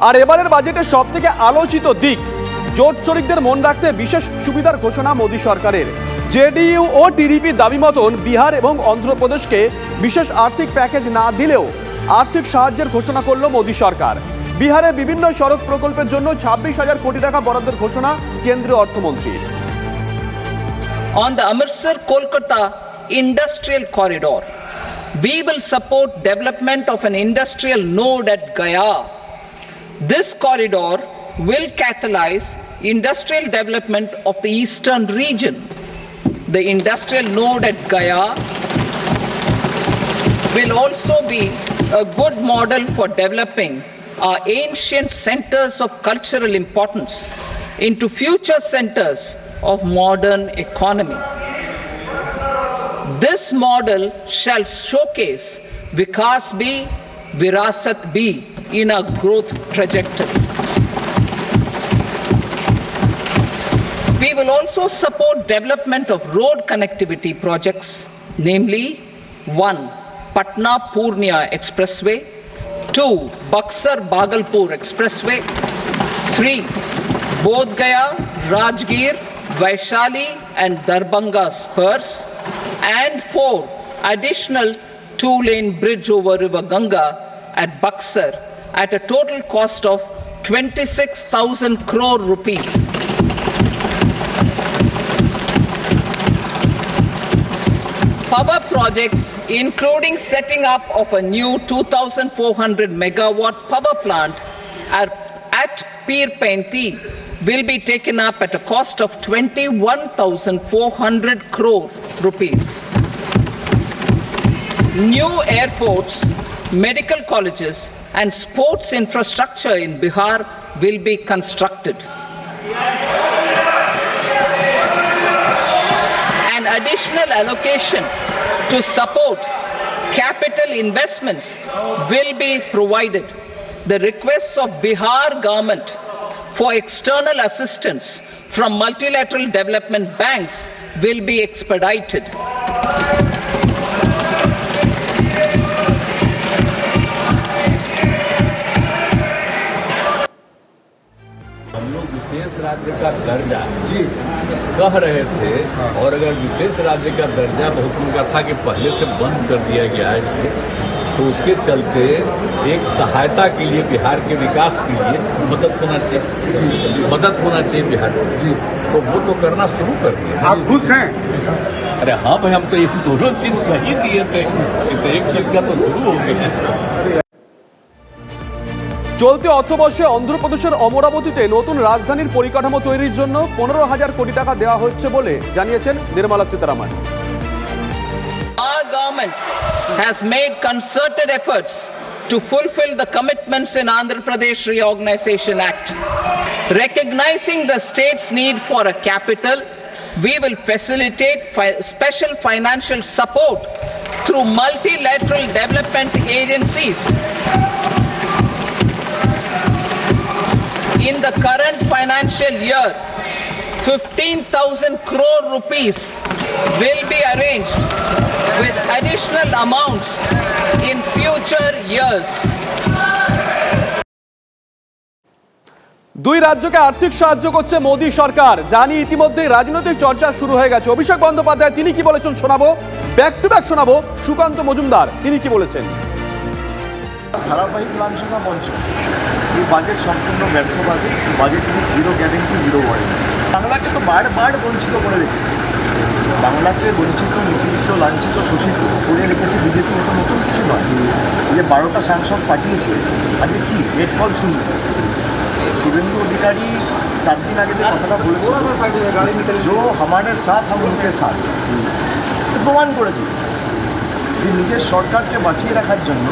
আর এবারের বাজেটের সবথেকে আলোচিত দিক, জোট শরিকদের মন রাখতে বিশেষ সুবিধার ঘোষণা মোদী সরকারের। জেডিইউ ও টিডিপির দাবি মতন বিহার এবং অন্ধ্রপ্রদেশকে বিশেষ আর্থিক প্যাকেজ না দিলেও আর্থিক সাহায্যের ঘোষণা করল মোদী সরকার। বিহারে বিভিন্ন সড়ক প্রকল্পের জন্য 26,000 কোটি টাকা বরাদ্দের ঘোষণা কেন্দ্রীয় অর্থমন্ত্রীর। On the Amritsar-Kolkata industrial corridor, we will support development of an industrial node at Gaya. This corridor will catalyze industrial development of the eastern region. The industrial node at Gaya will also be a good model for developing our ancient centers of cultural importance into future centers of modern economy. This model shall showcase Vikas B, Virasat B in our growth trajectory. We will also support development of road connectivity projects, namely 1. Patna-Purnia Expressway, 2. Buxar-Bhagalpur Expressway, 3. Bodh Gaya, Rajgir, Vaishali and Darbhanga spurs, and 4. Additional 2-lane bridge over River Ganga at Buxar at a total cost of 26,000 crore rupees. Power projects, including setting up of a new 2,400 megawatt power plant at Pir Painti, will be taken up at a cost of 21,400 crore rupees. New airports, medical colleges, and sports infrastructure in Bihar will be constructed. An additional allocation to support capital investments will be provided. The requests of Bihar government for external assistance from multilateral development banks will be expedited. हम लोग विशेष राज्य का दर्जा कह रहे थे, और अगर विशेष राज्य का दर्जा बहुत उनका था कि पहले से बंद कर दिया गया है, तो उसके चलते एक सहायता के लिए बिहार के विकास के लिए मदद होना चाहिए, बिहार को। तो वो तो करना शुरू कर दिया। आप खुश हैं? अरे हाँ भाई, हम तो ये दोनों चीज कही दिए थे, तो एक चीज का तो शुरू हो गया। চলতি অর্থবর্ষে অন্ধ্রপ্রদেশের অমরাবতীতে নতুন রাজধানীর পরিকাঠামো তৈরির জন্য 15,000 কোটি টাকা দেওয়া হচ্ছে বলে জানিয়েছেন Nirmala Sitharaman. Our government has made concerted efforts to fulfill the commitments in Andhra Pradesh Reorganization Act. Recognizing the state's need for a capital, we will facilitate special financial support through multilateral development agencies. In the current financial year, 15,000 crore rupees will be arranged with additional amounts in future years. দুই রাজ্যকে আর্থিক সাহায্য করছে মোদী সরকার, জানি ইতিমধ্যে রাজনৈতিক চর্চা শুরু হয়ে গেছে। অভিষেক বন্দ্যোপাধ্যায় তিনি কি বলেছেন শোনাবো, ব্যাক টু ব্যাক শোনাবো সুকান্ত মজুমদার তিনি কি বলেছেন। ধারাবাহিক লাঞ্ছনা মঞ্চ, এই বাজেট সম্পূর্ণ ব্যর্থ budget. Budget zero guarantee, zero warranty. বাংলাকে তো বারবার বঞ্চিত করে রেখেছে, বাংলাকে বঞ্চিত, নিপীড়িত, লাঞ্ছিত, শোষিত করে রেখেছে বিজেপি। মতো নতুন কিছু নয়। যে 12টা সাংসদ পাঠিয়েছে, আজকে কি এর ফল শূন্য। শুভেন্দু অধিকারী 4 দিন আগে যে কথাটা বলেছিল, জো হামারে সাথ হাম উনকে সাথ, প্রমাণ করে দিল যে নিজের সরকারকে বাঁচিয়ে রাখার জন্য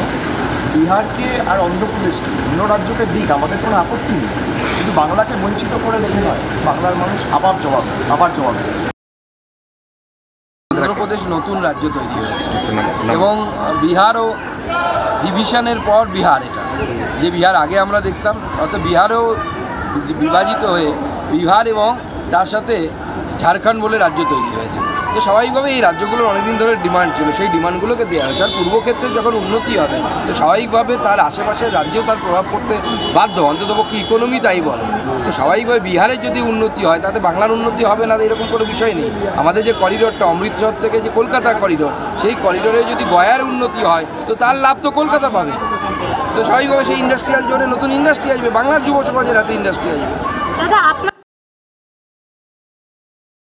বিহারকে আর অন্ধ্রপ্রদেশকে, অন্য রাজ্যকে দিক, আমাদের কোনো আপত্তি নেই, কিন্তু বাংলাকে বঞ্চিত করে রেখে নয়। বাংলার মানুষ আবার জবাব দেবে। অন্ধ্রপ্রদেশ নতুন রাজ্য তৈরি হয়েছে এবং বিহারও ডিভিশনের পর বিহার, এটা যে বিহার আগে আমরা দেখতাম, অর্থাৎ বিহারও বিভাজিত হয়ে বিহার এবং তার সাথে ঝাড়খণ্ড বলে রাজ্য তৈরি হয়েছে। তো স্বাভাবিকভাবে এই রাজ্যগুলোর অনেকদিন ধরে ডিমান্ড ছিল, সেই ডিমান্ডগুলোকে দেওয়া হয়েছে। আর পূর্বক্ষেত্রে যখন উন্নতি হবে তো স্বাভাবিকভাবে তার আশেপাশের রাজ্যেও তার প্রভাব পড়তে বাধ্য, অন্ততপক্ষে ইকোনমি তাই বলে। তো স্বাভাবিকভাবে বিহারের যদি উন্নতি হয় তাতে বাংলার উন্নতি হবে না এরকম কোনো বিষয় নেই। আমাদের যে করিডোরটা অমৃতসর থেকে যে কলকাতা করিডোর, সেই করিডোরে যদি গয়ার উন্নতি হয় তো তার লাভ তো কলকাতা পাবে। তো স্বাভাবিকভাবে সেই ইন্ডাস্ট্রিয়াল জোনে নতুন ইন্ডাস্ট্রি আসবে, বাংলার যুব সমাজের হাতে ইন্ডাস্ট্রি আসবে। দাদা আপনার